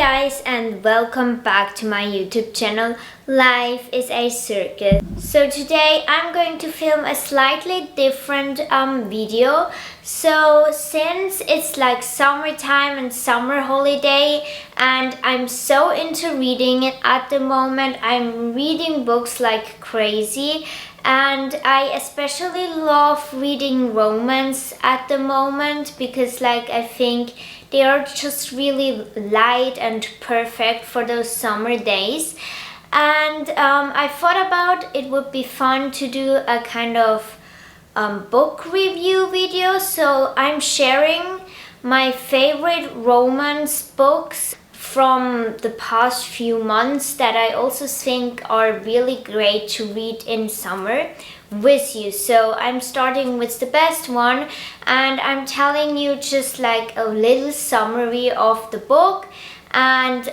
guys, and welcome back to my YouTube channel. Life is a circus. So today I'm going to film a slightly different video. So since it's like summertime and summer holiday and I'm so into reading it at the moment, I'm reading books like crazy. And I especially love reading romance at the moment because I think they are just really light and perfect for those summer days. And I thought about it would be fun to do a kind of book review video. So I'm sharing my favorite romance books from the past few months that I also think are really great to read in summer with you. So I'm starting with the best one and I'm telling you just like a little summary of the book and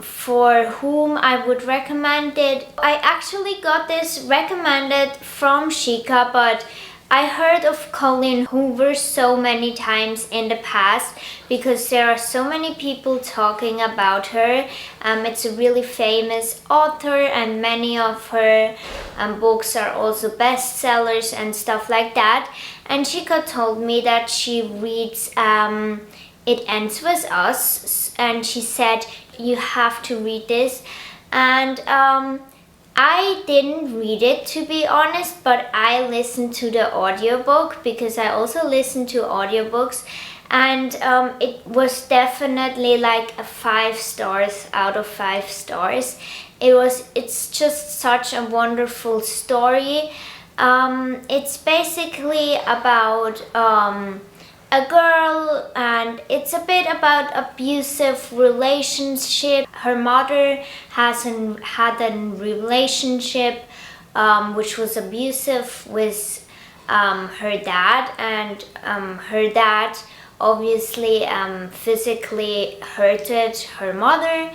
for whom I would recommend it. I actually got this recommended from Shika, but I heard of Colleen Hoover so many times in the past because there are so many people talking about her. It's a really famous author and many of her books are also bestsellers and stuff like that. And Shika told me that she reads It Ends With Us and she said you have to read this. And I didn't read it, to be honest, but I listened to the audiobook because I also listen to audiobooks, and it was definitely like a 5 stars out of 5 stars. It's just such a wonderful story. It's basically about a girl, and it's a bit about abusive relationship. Her mother had a relationship which was abusive with her dad, and her dad obviously physically hurted her mother,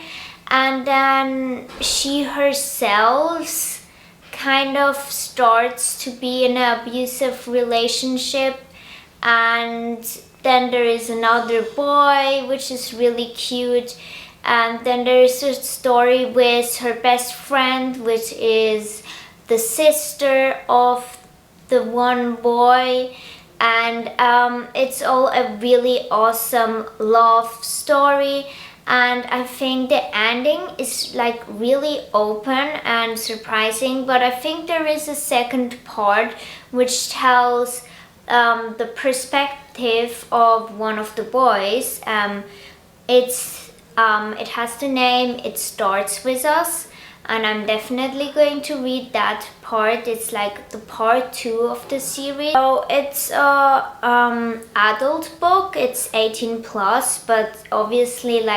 and then she herself kind of starts to be in an abusive relationship. And then there is another boy which is really cute, and then there is a story with her best friend which is the sister of the one boy, and it's all a really awesome love story. And I think the ending is like really open and surprising, but I think there is a second part which tells the perspective of one of the boys. It has the name It Starts With Us, and I'm definitely going to read that part. It's like the part 2 of the series. So it's a adult book. It's 18 plus, but obviously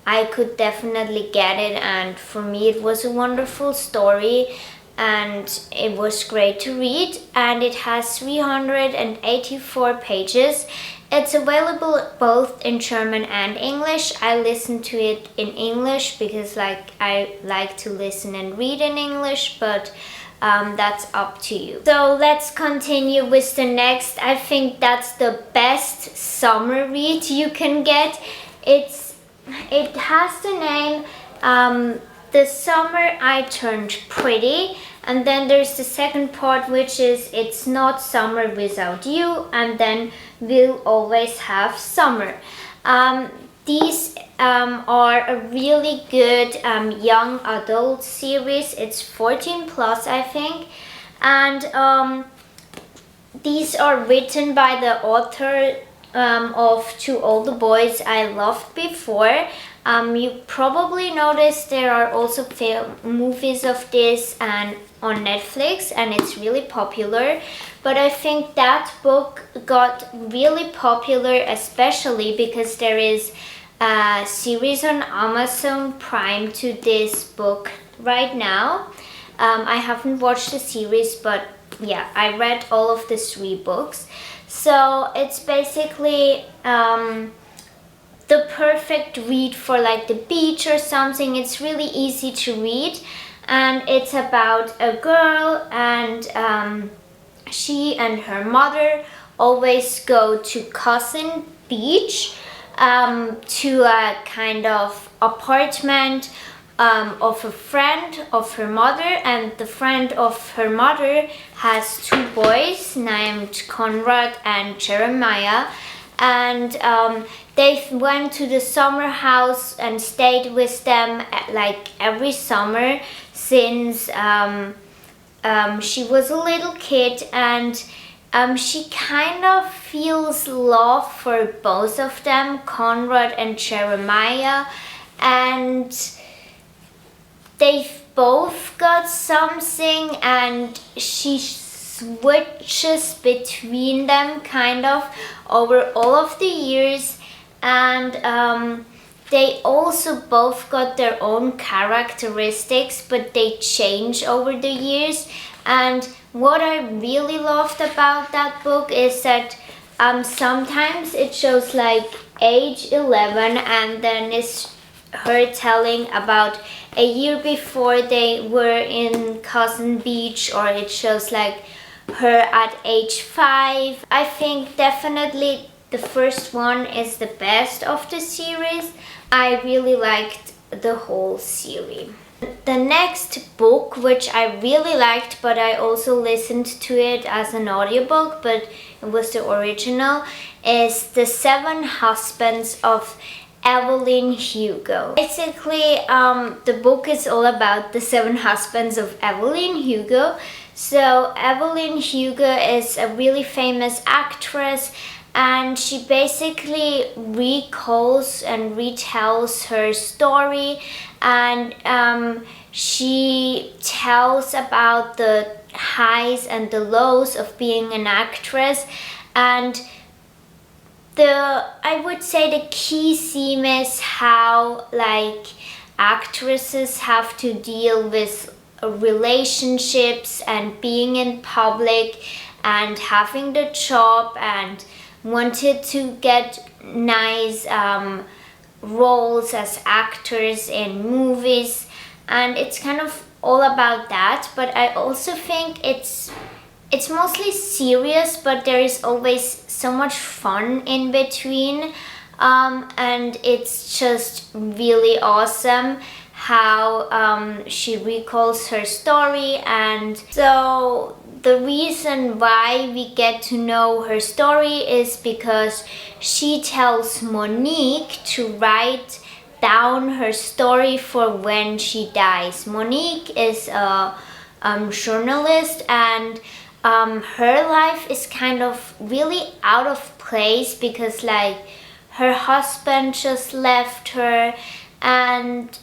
I could definitely get it, and for me it was a wonderful story and it was great to read, and it has 384 pages. It's available both in German and English. I listen to it in English because I like to listen and read in English, but that's up to you. So let's continue with the next. I think that's the best summer read you can get. It has the name The Summer I Turned Pretty, and then there's the second part which is It's Not Summer Without You, and then We'll Always Have Summer. These are a really good young adult series. It's 14 plus, I think, and these are written by the author of To All the Boys I Loved Before. You probably noticed there are also movies of this and on Netflix, and it's really popular. But I think that book got really popular especially because there is a series on Amazon Prime to this book right now. I haven't watched the series, but yeah, I read all of the 3 books. So it's basically the perfect read for the beach or something. It's really easy to read, and it's about a girl, and she and her mother always go to Cousin Beach to a kind of apartment of a friend of her mother, and the friend of her mother has two boys named Conrad and Jeremiah, and they went to the summer house and stayed with them like every summer since she was a little kid, and she kind of feels love for both of them, Conrad and Jeremiah, and they've both got something, and she switches between them kind of over all of the years, and they also both got their own characteristics, but they change over the years. And what I really loved about that book is that sometimes it shows like age 11, and then it's her telling about a year before they were in Cousin Beach, or it shows like her at age 5. I think definitely the first one is the best of the series. I really liked the whole series. The next book, which I really liked, but I also listened to it as an audiobook, but it was the original, is The Seven Husbands of Evelyn Hugo. Basically, the book is all about the seven husbands of Evelyn Hugo. So Evelyn Hugo is a really famous actress, and she basically recalls and retells her story, and she tells about the highs and the lows of being an actress. And I would say the key theme is how like actresses have to deal with relationships and being in public and having the job and wanted to get nice roles as actors in movies, and it's kind of all about that. But I also think it's mostly serious, but there is always so much fun in between, and it's just really awesome how she recalls her story. And so the reason why we get to know her story is because she tells Monique to write down her story for when she dies. Monique is a journalist, and her life is kind of really out of place because like her husband just left her, and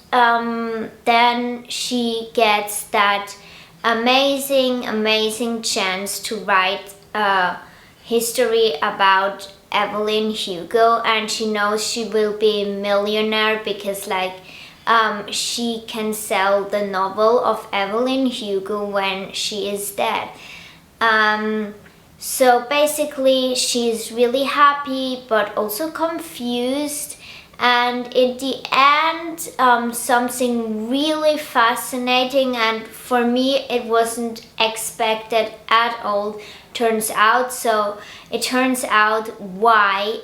then she gets that amazing chance to write a history about Evelyn Hugo, and she knows she will be a millionaire because like she can sell the novel of Evelyn Hugo when she is dead. So basically she's really happy but also confused, and in the end something really fascinating, and for me it wasn't expected at all, turns out. So it turns out why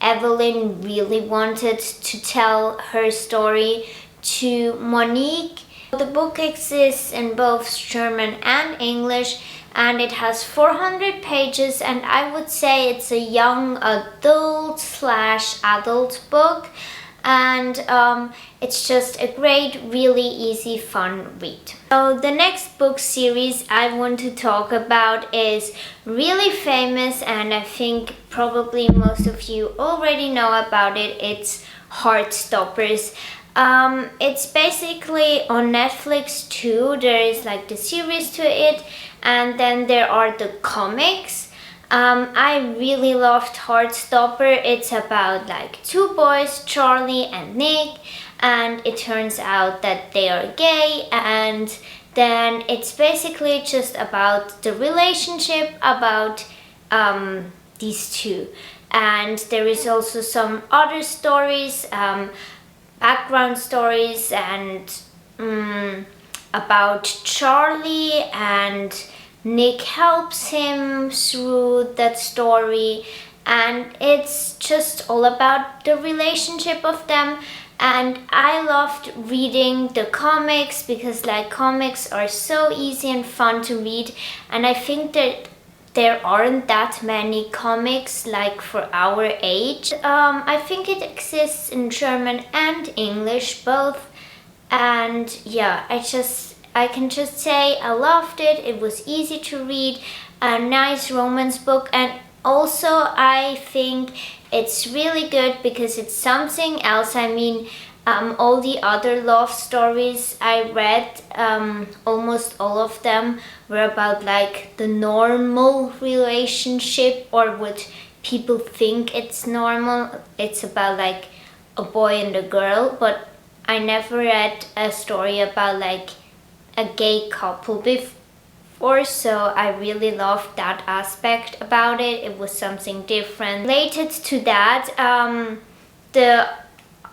Evelyn really wanted to tell her story to Monique. The book exists in both German and English, and it has 400 pages, and I would say it's a young adult / adult book, and it's just a great, really easy, fun read. So the next book series I want to talk about is really famous, and I think probably most of you already know about it. It's Heartstoppers. It's basically on Netflix too. There is like the series to it, and then there are the comics. I really loved Heartstopper. It's about like two boys, Charlie and Nick, and it turns out that they are gay, and then it's basically just about the relationship about these two. And there is also some other stories, background stories, and about Charlie, and Nick helps him through that story, and it's just all about the relationship of them. And I loved reading the comics because like comics are so easy and fun to read, and I think that there aren't that many comics like for our age. I think it exists in German and English both, and yeah, I can just say I loved it. It was easy to read, a nice romance book, and also I think it's really good because it's something else. I mean, all the other love stories I read, almost all of them were about like the normal relationship or what people think it's normal. It's about like a boy and a girl, but I never read a story about like a gay couple before, so I really loved that aspect about it. It was something different. Related to that, the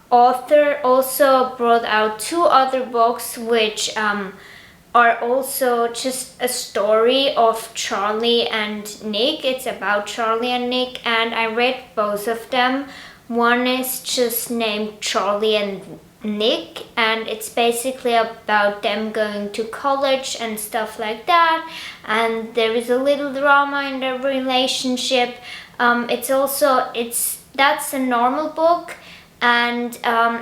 author also brought out 2 other books which are also just a story of Charlie and Nick. It's about Charlie and Nick, and I read both of them. One is just named Charlie and Nick, and it's basically about them going to college and stuff like that, and there is a little drama in their relationship. That's a normal book, and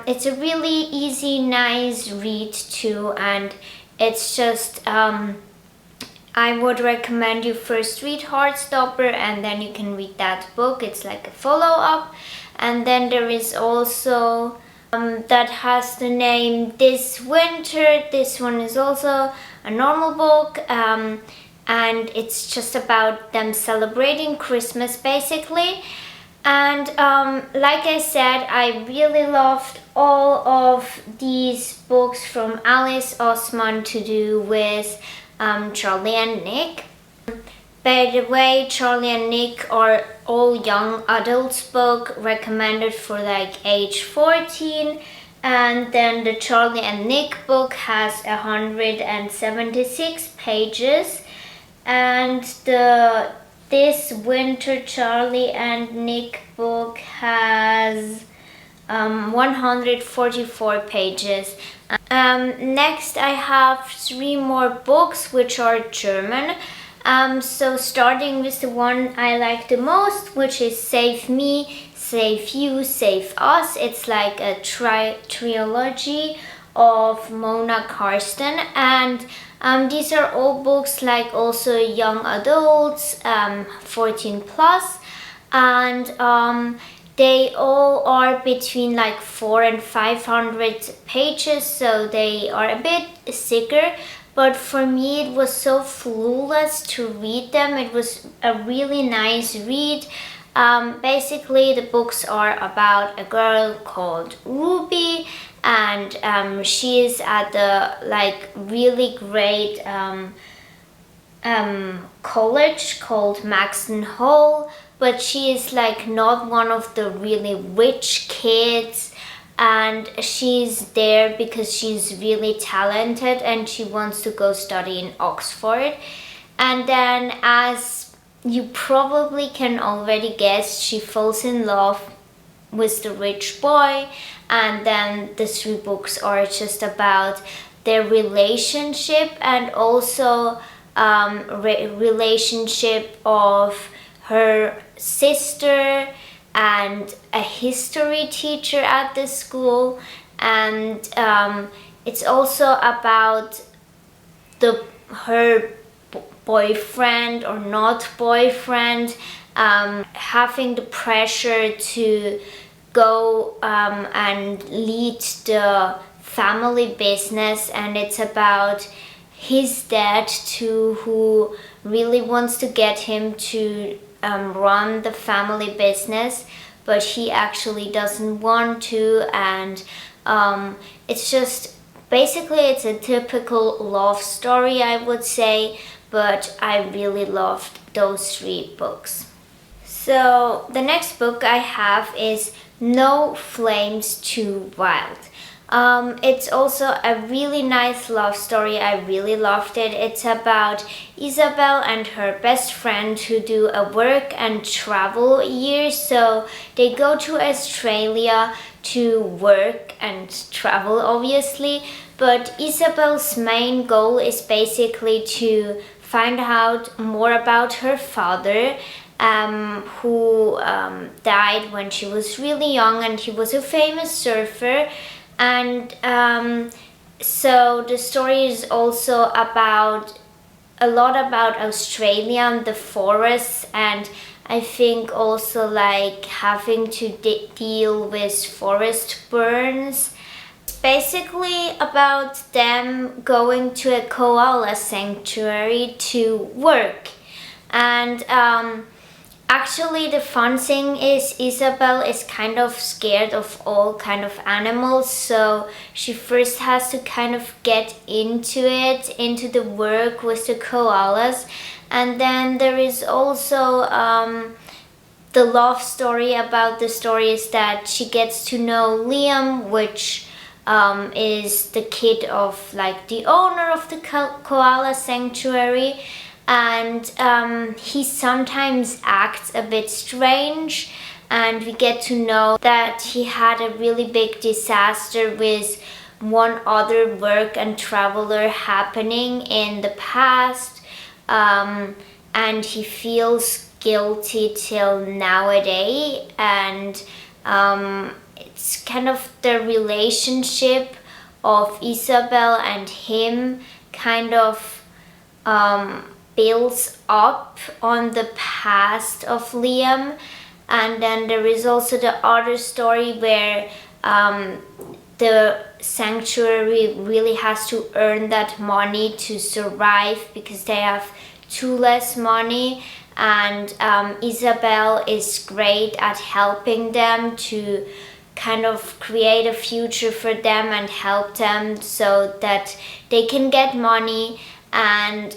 it's a really easy, nice read too, and it's just I would recommend you first read Heartstopper and then you can read that book. It's like a follow-up. And then there is also that has the name This Winter. This one is also a normal book, and it's just about them celebrating Christmas basically. And like I said, I really loved all of these books from Alice Osman to do with Charlie and Nick. By the way, Charlie and Nick are all young adults book, recommended for like age 14. And then the Charlie and Nick book has 176 pages. And this Winter Charlie and Nick book has 144 pages. Next I have 3 more books which are German. So starting with the one I like the most, which is Save Me, Save You, Save Us. It's like a trilogy of Mona Karsten, and these are all books like also young adults, 14 plus, and they all are between like 400 and 500 pages, so they are a bit thicker. But for me it was so flawless to read them. It was a really nice read. Basically the books are about a girl called Ruby, and she is at the like really great college called Maxton Hall, but she is like not one of the really rich kids, and she's there because she's really talented and she wants to go study in Oxford. And then, as you probably can already guess, she falls in love with the rich boy, and then the 3 books are just about their relationship and also relationship of her sister and a history teacher at the school, and it's also about her boyfriend or not boyfriend having the pressure to go and lead the family business, and it's about his dad too, who really wants to get him to run the family business, but he actually doesn't want to, and it's just basically it's a typical love story, I would say, but I really loved those 3 books. So the next book I have is No Flames Too Wild. It's also a really nice love story. I really loved it. It's about Isabel and her best friend who do a work and travel year. So they go to Australia to work and travel, obviously. But Isabel's main goal is basically to find out more about her father, who died when she was really young, and he was a famous surfer. And so the story is also about a lot about Australia and the forests, and I think also like having to deal with forest burns. It's basically about them going to a koala sanctuary to work. And actually, the fun thing is Isabel is kind of scared of all kind of animals, so she first has to kind of get into it, into the work with the koalas. And then there is also the love story about the story is that she gets to know Liam, which is the kid of like the owner of the koala sanctuary. And he sometimes acts a bit strange, and we get to know that he had a really big disaster with one other work and traveler happening in the past, and he feels guilty till nowadays. And it's kind of the relationship of Isabel and him kind of builds up on the past of Liam. And then there is also the other story where the sanctuary really has to earn that money to survive because they have too less money. And Isabel is great at helping them to kind of create a future for them and help them so that they can get money and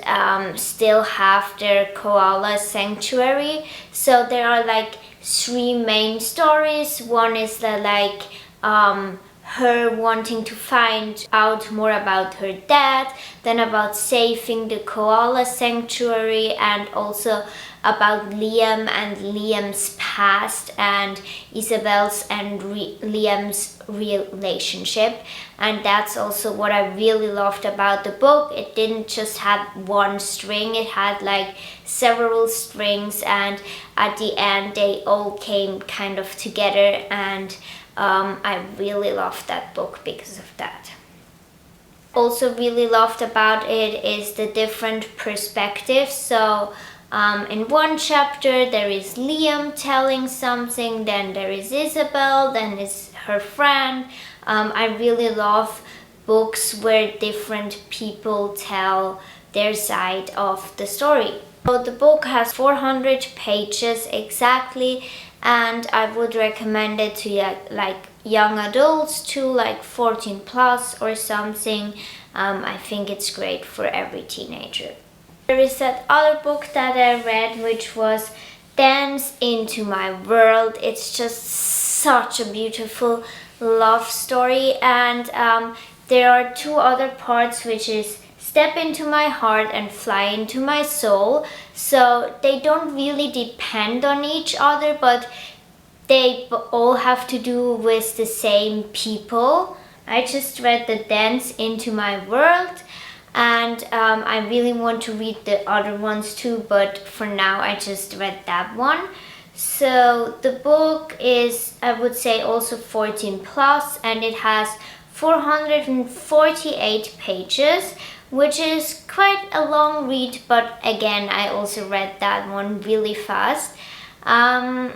still have their koala sanctuary. So there are like three main stories. One is that like her wanting to find out more about her dad, then about saving the koala sanctuary, and also about Liam and Liam's past and Isabel's and Liam's relationship. And that's also what I really loved about the book. It didn't just have one string, it had like several strings, and at the end they all came kind of together. And I really loved that book because of that. Also really loved about it is the different perspectives. So in one chapter there is Liam telling something, then there is Isabel, then is her friend. I really love books where different people tell their side of the story. So the book has 400 pages exactly, and I would recommend it to like young adults to like 14 plus or something. I think it's great for every teenager. There is that other book that I read, which was Dance Into My World. It's just such a beautiful love story, and there are two other parts, which is Step Into My Heart and Fly Into My Soul. So they don't really depend on each other, but they all have to do with the same people. I just read the Dance Into My World, and I really want to read the other ones too, but for now I just read that one. So the book is, I would say, also 14 plus, and it has 448 pages, which is quite a long read, but again, I also read that one really fast. The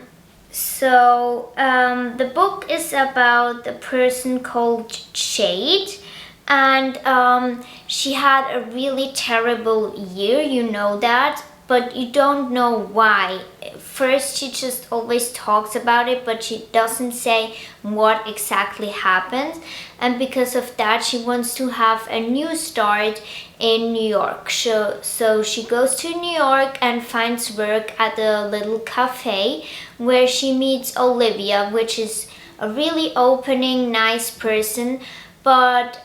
book is about a person called Jade, and she had a really terrible year, you know that, but you don't know why. First, she just always talks about it, but she doesn't say what exactly happened. And because of that, she wants to have a new start in New York. So she goes to New York and finds work at a little cafe where she meets Olivia, which is a really opening, nice person. but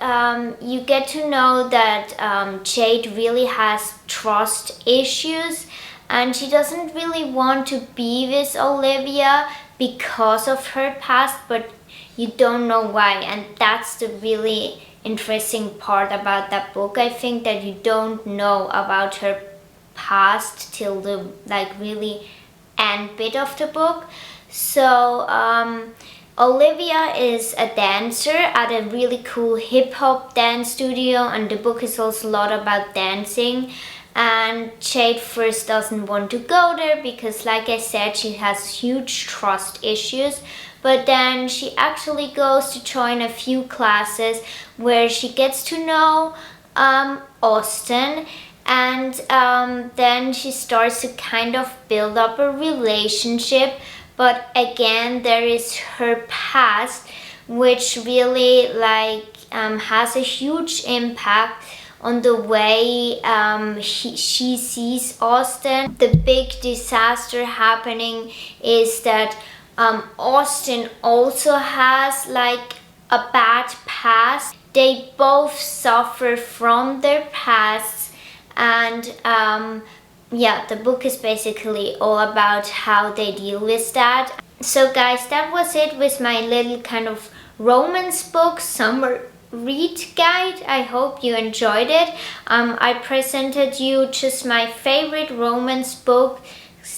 you get to know that Jade really has trust issues, and she doesn't really want to be with Olivia because of her past, but you don't know why. And that's the really interesting part about that book. I think that you don't know about her past till the really end bit of the book. So Olivia is a dancer at a really cool hip-hop dance studio, and the book is also a lot about dancing. And Jade first doesn't want to go there because, like I said, she has huge trust issues. But then she actually goes to join a few classes where she gets to know Austin, and then she starts to kind of build up a relationship. But again, there is her past, which really has a huge impact on the way she sees Austin. The big disaster happening is that Austin also has a bad past. They both suffer from their pasts, and yeah, the book is basically all about how they deal with that. So guys, that was it with my little kind of romance book summer read guide. I hope you enjoyed it. I presented you just my favorite romance books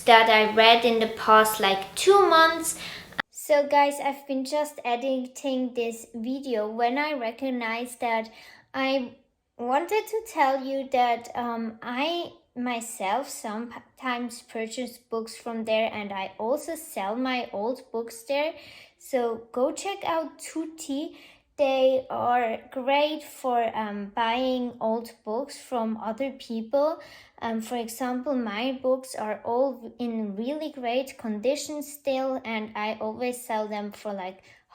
that I read in the past 2 months. So guys, I've been just editing this video when I recognized that I wanted to tell you that I myself sometimes purchase books from there, and I also sell my old books there. So go check out Tutti. They are great for buying old books from other people. For example, my books are all in really great condition still, and I always sell them for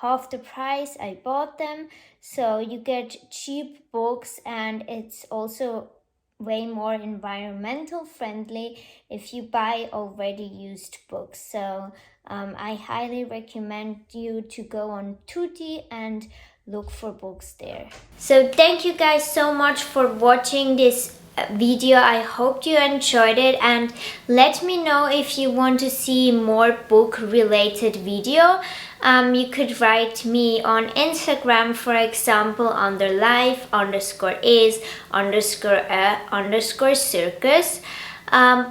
half the price I bought them. So you get cheap books, and it's also way more environmental friendly if you buy already used books. So I highly recommend you to go on Tutti and look for books there. So thank you guys so much for watching this video. I hope you enjoyed it, and let me know if you want to see more book related video. You could write me on Instagram, for example, under life_is_circus.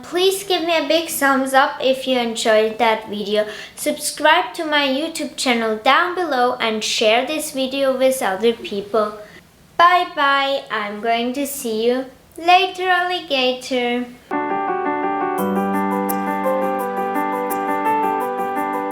Please give me a big thumbs up if you enjoyed that video. Subscribe to my YouTube channel down below and share this video with other people. Bye bye. I'm going to see you later, alligator.